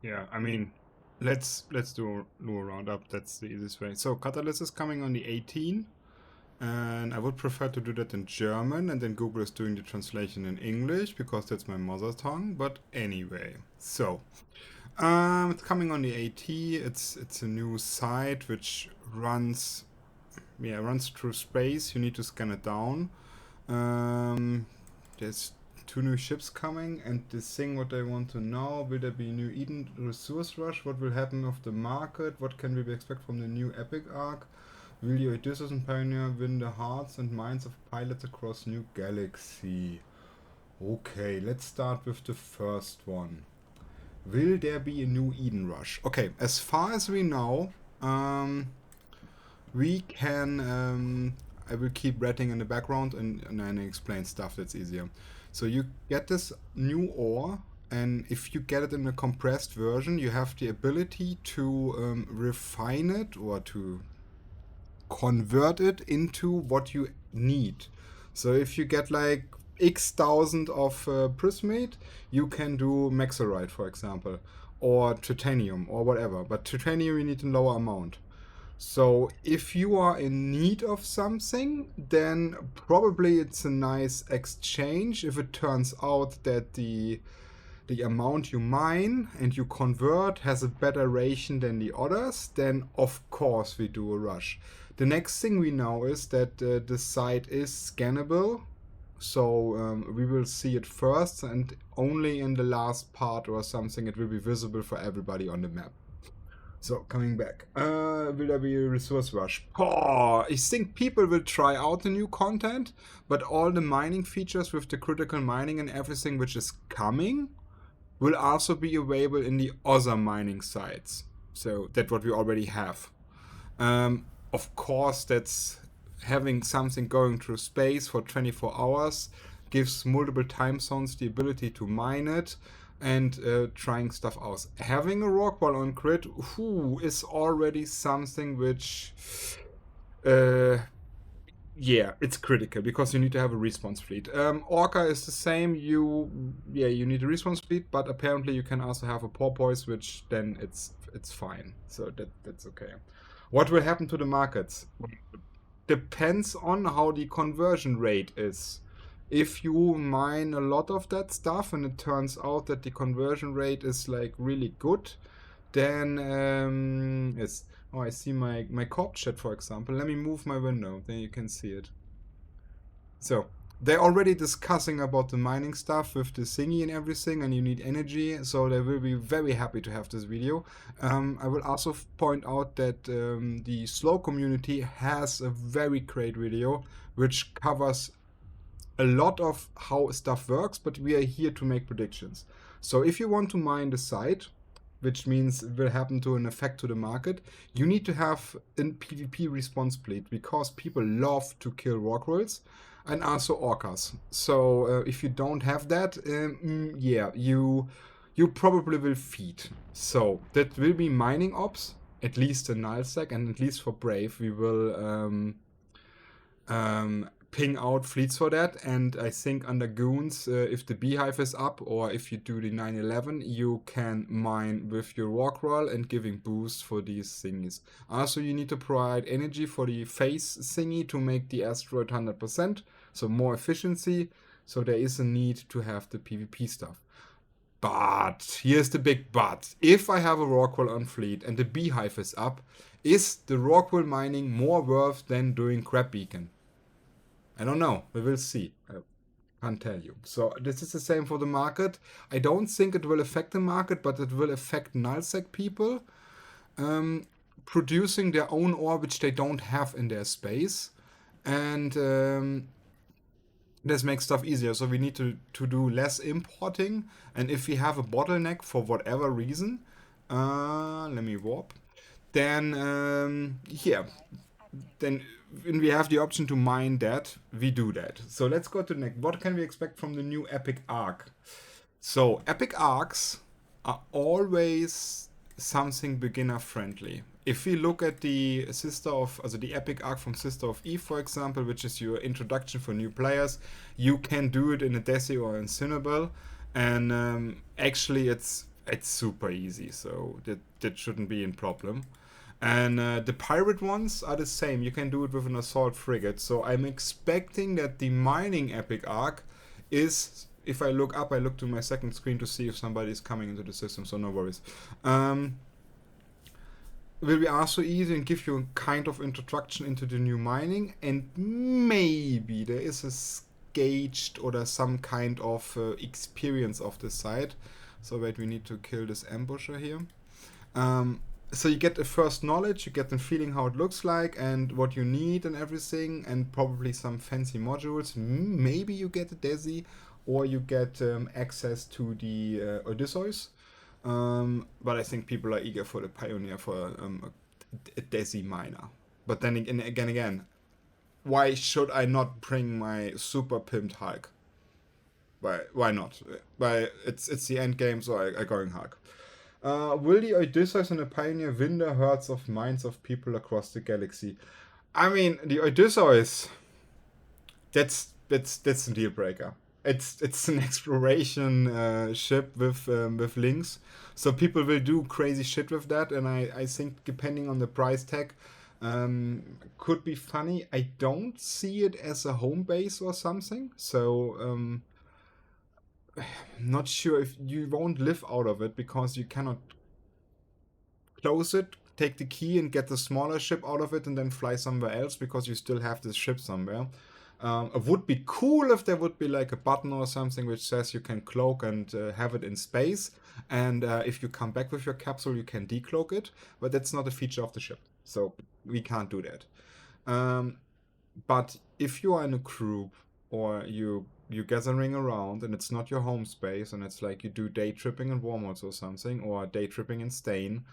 Yeah, I mean, let's do a roundup. That's the easiest way. So Catalyst is coming on the 18th, and I would prefer to do that in German, and then Google is doing the translation in English because that's my mother tongue. But anyway, so it's coming on the AT. It's a new site which runs, yeah, runs through space. You need to scan it down. There's two new ships coming, and this thing what I want to know, will there be new Eden resource rush? What will happen of the market? What can we expect from the new epic arc? Will your Odysseus and Pioneer win the hearts and minds of pilots across new galaxy? Okay, let's start with the first one. Will there be a new Eden rush? Okay, as far as we know, we can. I will keep writing in the background and then explain stuff that's easier. So you get this new ore, and if you get it in a compressed version, you have the ability to refine it or to convert it into what you need. So if you get like X thousand of prismate, you can do maxorite, for example, or titanium or whatever. But titanium you need a lower amount. So if you are in need of something, then probably it's a nice exchange. If it turns out that the amount you mine and you convert has a better ration than the others, then of course we do a rush. The next thing we know is that the site is scannable. So we will see it first, and only in the last part or something it will be visible for everybody on the map. So, coming back. Will there be a resource rush? Oh, I think people will try out the new content, but all the mining features with the critical mining and everything which is coming will also be available in the other mining sites. So, that's what we already have. Of course, that's having something going through space for 24 hours gives multiple time zones the ability to mine it and trying stuff out. Having a rock wall on grid is already something which, uh, yeah, it's critical because you need to have a response fleet. Orca is the same. You need a response fleet, but apparently you can also have a porpoise, which then it's fine. So that's okay. What will happen to the markets? Depends on how the conversion rate is. If you mine a lot of that stuff and it turns out that the conversion rate is like really good, then yes. Oh, I see my corp chat, for example. Let me move my window, then you can see it. So they're already discussing about the mining stuff with the thingy and everything, and you need energy. So they will be very happy to have this video. I will also point out that the slow community has a very great video which covers a lot of how stuff works, but we are here to make predictions. So if you want to mine the site, which means it will happen to an effect to the market, you need to have a PvP response fleet because people love to kill Rorqs and also Orcas. So if you don't have that, yeah, you probably will feed. So that will be mining ops, at least in nullsec, and at least for Brave, we will ping out fleets for that. And I think under Goons, if the beehive is up or if you do the 911, you can mine with your rock roll and giving boost for these thingies. Also, you need to provide energy for the face thingy to make the asteroid 100%, so more efficiency. So there is a need to have the PvP stuff. But here's the big but. If I have a Rorqs on fleet and the beehive is up, is the Rorqs mining more worth than doing crab beacon? I don't know. We will see. I can't tell you. So this is the same for the market. I don't think it will affect the market, but it will affect nullsec people producing their own ore, which they don't have in their space. And this makes stuff easier. So we need to do less importing. And if we have a bottleneck for whatever reason, let me warp, then yeah, then when we have the option to mine that, we do that. So let's go to the next. What can we expect from the new epic arc? So epic arcs are always something beginner friendly. If we look at the the epic arc from Sister of Eve, for example, which is your introduction for new players, you can do it in a Desi or in Cinnabel, and actually it's it's super easy, so that shouldn't be a problem. And the pirate ones are the same. You can do it with an assault frigate. So I'm expecting that the mining epic arc is. If I look up, I look to my second screen to see if somebody is coming into the system. So no worries. Will be also easy and give you a kind of introduction into the new mining, and maybe there is a gauged or some kind of experience of the site. So wait, we need to kill this ambusher here. Um, so you get the first knowledge, you get the feeling how it looks like and what you need and everything, and probably some fancy modules. Maybe you get a Desi, or you get access to the Odysseus. But I think people are eager for the Pioneer for a Desi miner. But then again, why should I not bring my super pimped Hulk? Why not? It's the end game, so I going Hulk. Will the Odysseus and the Pioneer win the herds of minds of people across the galaxy? I mean, the Odysseus. That's a deal breaker. It's an exploration ship with links, so people will do crazy shit with that, and I think depending on the price tag, could be funny. I don't see it as a home base or something, so not sure if you won't live out of it because you cannot close it, take the key and get the smaller ship out of it and then fly somewhere else because you still have this ship somewhere. It would be cool if there would be like a button or something which says you can cloak and have it in space, and if you come back with your capsule you can decloak it, but that's not a feature of the ship, so we can't do that. But if you are in a group or you gathering around and it's not your home space and it's like you do day tripping in Wormholes or something, or day tripping in Stain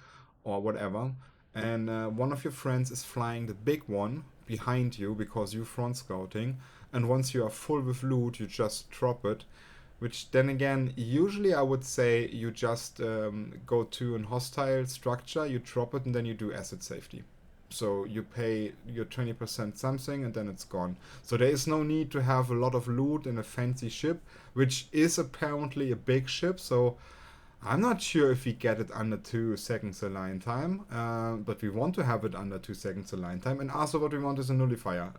or whatever, and one of your friends is flying the big one behind you because you front scouting, and once you are full with loot you just drop it, which then again usually I would say you just go to an hostile structure, you drop it, and then you do asset safety. So you pay your 20% something and then it's gone. So there is no need to have a lot of loot in a fancy ship, which is apparently a big ship. So I'm not sure if we get it under 2 seconds align time, but we want to have it under 2 seconds align time. And also what we want is a nullifier.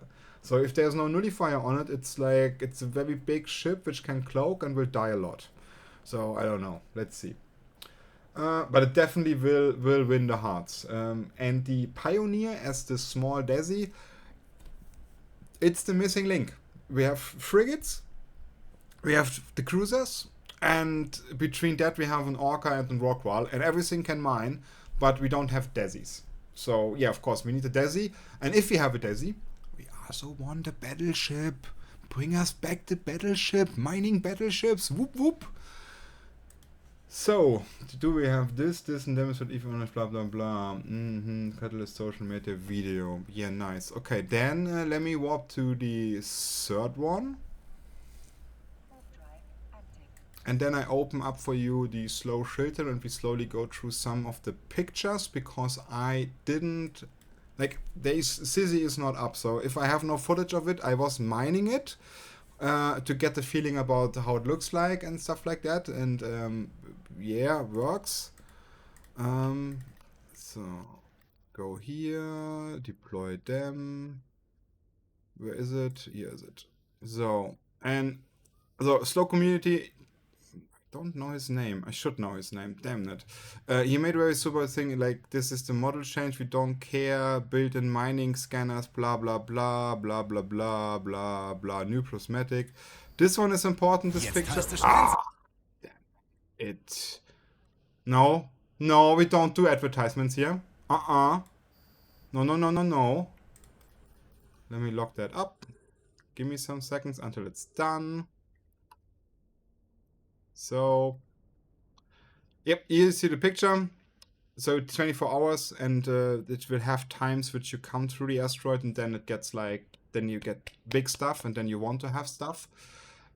So if there's no nullifier on it, it's like it's a very big ship which can cloak and will die a lot. So I don't know. Let's see. But it definitely will win the hearts. And the Pioneer as the small Desi, it's the missing link. We have frigates, we have the cruisers, and between that we have an Orca and a Rorqs, and everything can mine, but we don't have Desis. So yeah, of course we need a Desi, and if we have a Desi, we also want a battleship. Bring us back the battleship, mining battleships, whoop whoop. So, do we have this, and demonstrate even blah blah blah. Catalyst social media video. Yeah, nice. Okay, then let me warp to the third one. And then I open up for you the slow filter and we slowly go through some of the pictures because I didn't. Like, Sissy is not up, so if I have no footage of it, I was mining it to get the feeling about how it looks like and stuff like that. And yeah, works. So go here, deploy them. Where is it? Here is it. So slow community. Don't know his name. I should know his name. Damn it. He made a very super thing like this is the model change. We don't care. Built-in mining scanners. Blah blah blah blah blah blah blah blah. New prismatic. This one is important. This picture. Ah, damn it. No, no, we don't do advertisements here. No, no, no, no, no. Let me lock that up. Give me some seconds until it's done. So, yep, you see the picture. So 24 hours, and it will have times which you come through the asteroid, and then it gets like, then you get big stuff, and then you want to have stuff.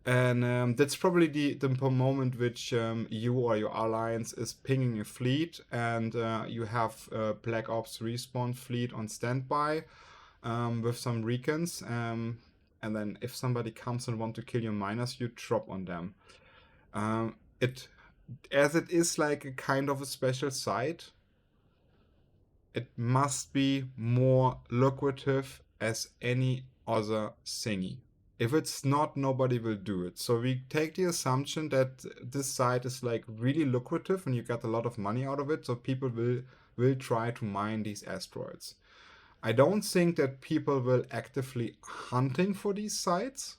And that's probably the moment which you or your alliance is pinging a fleet, and you have Black Ops Respone Fleet on standby with some recons. And then if somebody comes and want to kill your miners, you drop on them. It as it is like a kind of a special site, it must be more lucrative as any other thingy. If it's not, nobody will do it. So we take the assumption that this site is like really lucrative and you get a lot of money out of it, so people will try to mine these asteroids. I don't think that people will actively hunting for these sites.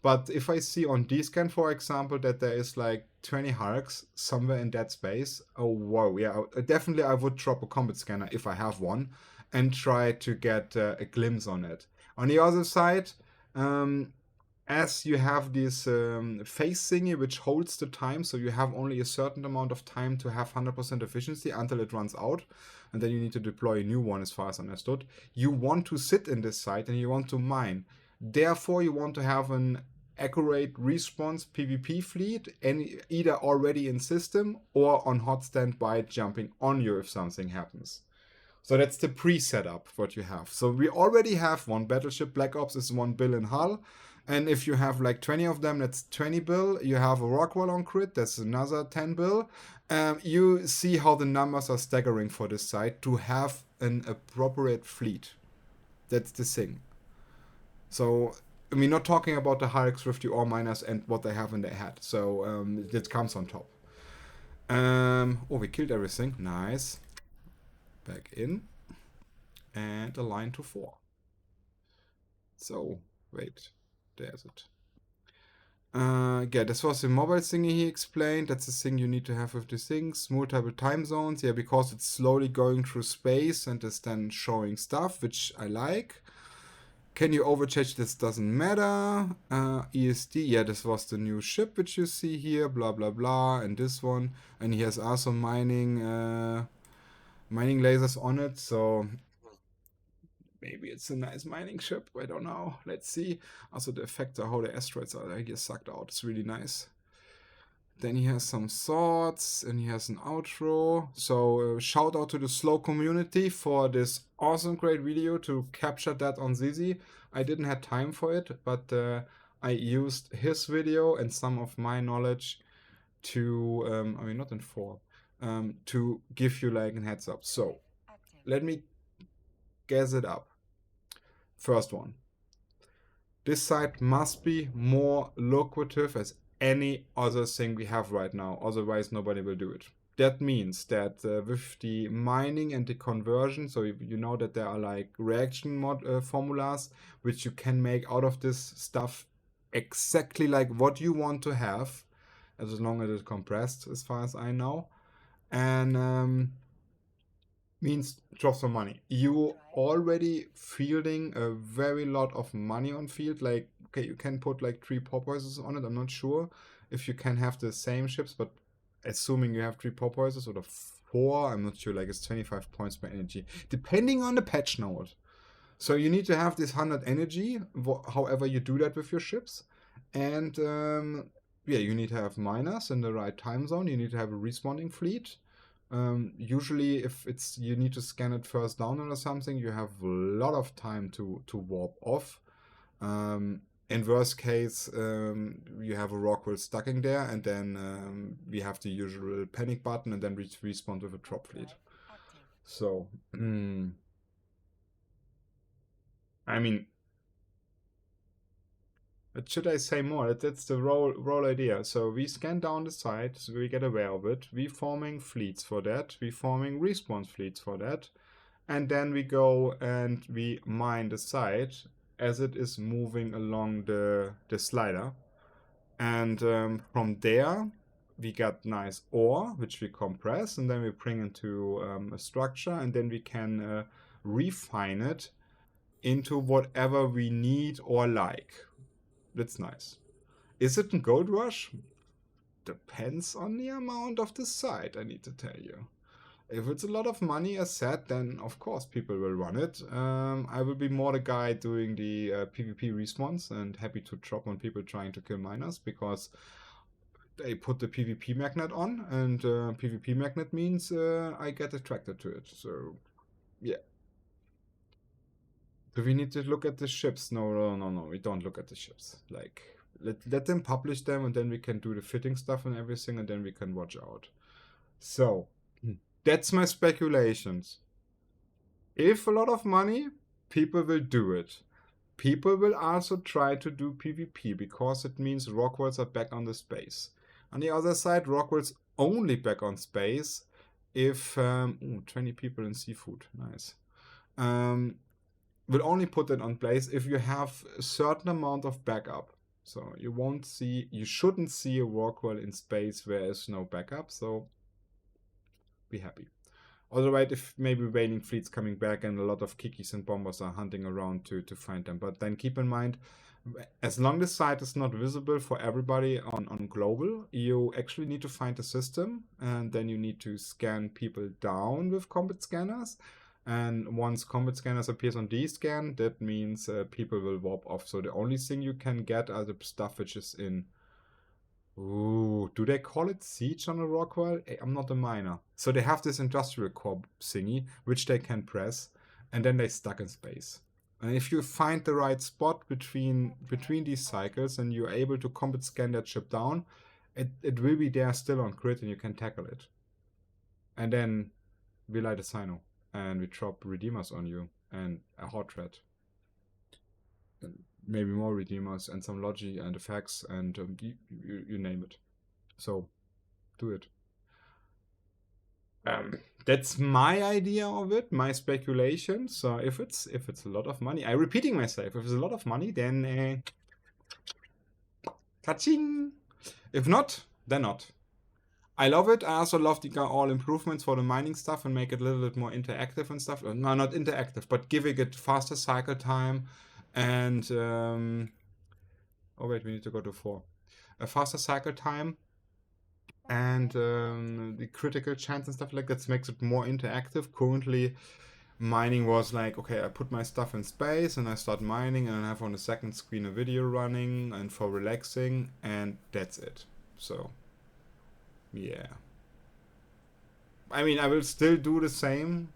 But if I see on Dscan, for example, that there is like 20 Hulks somewhere in that space, oh wow, yeah, definitely I would drop a combat scanner if I have one and try to get a glimpse on it. On the other side, um, as you have this phase thingy which holds the time, so you have only a certain amount of time to have 100% efficiency until it runs out, and then you need to deploy a new one, as far as understood. You want to sit in this site and you want to mine. Therefore, you want to have an accurate response PvP fleet, either already in system or on hot standby jumping on you if something happens. So that's the pre-setup what you have. So we already have one battleship. Black Ops is 1 bill in hull. And if you have like 20 of them, that's 20 bill. You have a Rockwell on crit, that's another 10 bill. You see how the numbers are staggering for this site to have an appropriate fleet. That's the thing. So, I mean, not talking about the Hulks with the ore miners and what they have in their head. So, that comes on top. Oh, we killed everything. Nice. Back in. And align to 4. So, wait. There's it. Yeah, this was the mobile thingy he explained. That's the thing you need to have with the things. Multiple time zones. Yeah, because it's slowly going through space and is then showing stuff, which I like. Can you overcharge? This doesn't matter. ESD, yeah, this was the new ship which you see here, blah blah blah, and this one, and he has also mining lasers on it, so maybe it's a nice mining ship. I don't know. Let's see. Also, the effect of how the asteroids are like get sucked out. It's really nice. Then he has some thoughts and he has an outro. So shout out to the slow community for this awesome great video to capture that on Zizi. I didn't have time for it, but I used his video and some of my knowledge to, I mean, not in four, to give you like a heads up. So let me guess it up. First one. This site must be more lucrative as any other thing we have right now. Otherwise, nobody will do it. That means that with the mining and the conversion, so you know that there are like reaction formulas which you can make out of this stuff exactly like what you want to have, as long as it's compressed, as far as I know. And means drop some money. You already fielding a very lot of money on field. Like, okay, you can put like 3 porpoises on it. I'm not sure if you can have the same ships, but assuming you have 3 porpoises or the 4, I'm not sure. Like, it's 25 points per energy, depending on the patch note. So you need to have this 100 energy, however you do that with your ships. And yeah, you need to have miners in the right time zone. You need to have a respawning fleet. Usually, if it's you need to scan it first down or something, you have a lot of time to warp off. In worst case, you have a Rockwell stuck in there, and then we have the usual panic button, and then we respawn with a drop fleet. So, I mean, what should I say more? That's the role idea. So we scan down the site, so we get aware of it. We forming fleets for that. We forming response fleets for that. And then we go and we mine the site as it is moving along the slider. And from there, we got nice ore, which we compress, and then we bring into a structure, and then we can refine it into whatever we need or like. That's nice. Is it a gold rush? Depends on the amount of the site, I need to tell you. If it's a lot of money, as said, then of course people will run it. I will be more the guy doing the PvP respawns and happy to drop on people trying to kill miners because they put the PvP magnet on, and PvP magnet means I get attracted to it. So, yeah. Do we need to look at the ships? No, we don't look at the ships. Like, let them publish them, and then we can do the fitting stuff and everything, and then we can watch out. So that's my speculations. If a lot of money, people will do it. People will also try to do PvP because it means Rorqs are back on the space. On the other side, Rorqs only back on space if 20 people in seafood, nice. Will only put it on place if you have a certain amount of backup. So you shouldn't see a Rorqs in space where there's no backup. So be happy. Otherwise, if maybe waning fleets coming back and a lot of kikis and bombers are hunting around to find them. But then keep in mind, as long as site is not visible for everybody on global, you actually need to find a system, and then you need to scan people down with combat scanners. And once combat scanners appears on D-scan, that means people will warp off. So the only thing you can get are the stuff which is in... Ooh, do they call it siege on a Rorqs? I'm not a miner. So they have this industrial core thingy, which they can press, and then they stuck in space. And if you find the right spot between these cycles and you're able to combat scan that ship down, it will be there still on crit and you can tackle it. And then we light a Sino and we drop Redeemers on you and a hot threat. And maybe more Redeemers and some Logi and effects and you name it. So do it. That's my idea of it, my speculation. So if it's a lot of money, I'm repeating myself. If it's a lot of money, then ka-ching. If not, then not. I love it. I also love the all improvements for the mining stuff and make it a little bit more interactive and stuff. No, not interactive, but giving it faster cycle time and oh wait, we need to go to 4. A faster cycle time and the critical chance and stuff like that makes it more interactive. Currently, mining was like, okay, I put my stuff in space and I start mining and I have on the second screen a video running and for relaxing, and that's it. So, yeah. I mean, I will still do the same.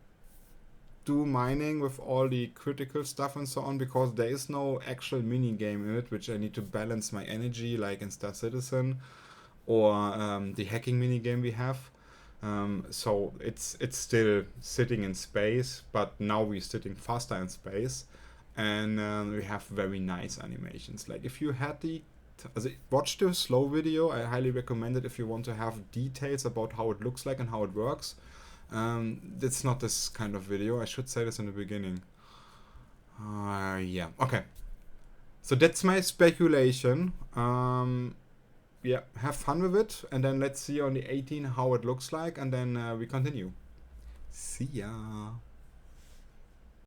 Do mining with all the critical stuff and so on, because there is no actual mini game in it, which I need to balance my energy like in Star Citizen or the hacking mini game we have. So it's still sitting in space, but now we're sitting faster in space, and we have very nice animations. Like if you had watch the slow video, I highly recommend it if you want to have details about how it looks like and how it works. It's not this kind of video. I should say this in the beginning. Yeah, okay. So that's my speculation. Yeah, have fun with it, and then let's see on the 18 how it looks like, and then we continue. See ya.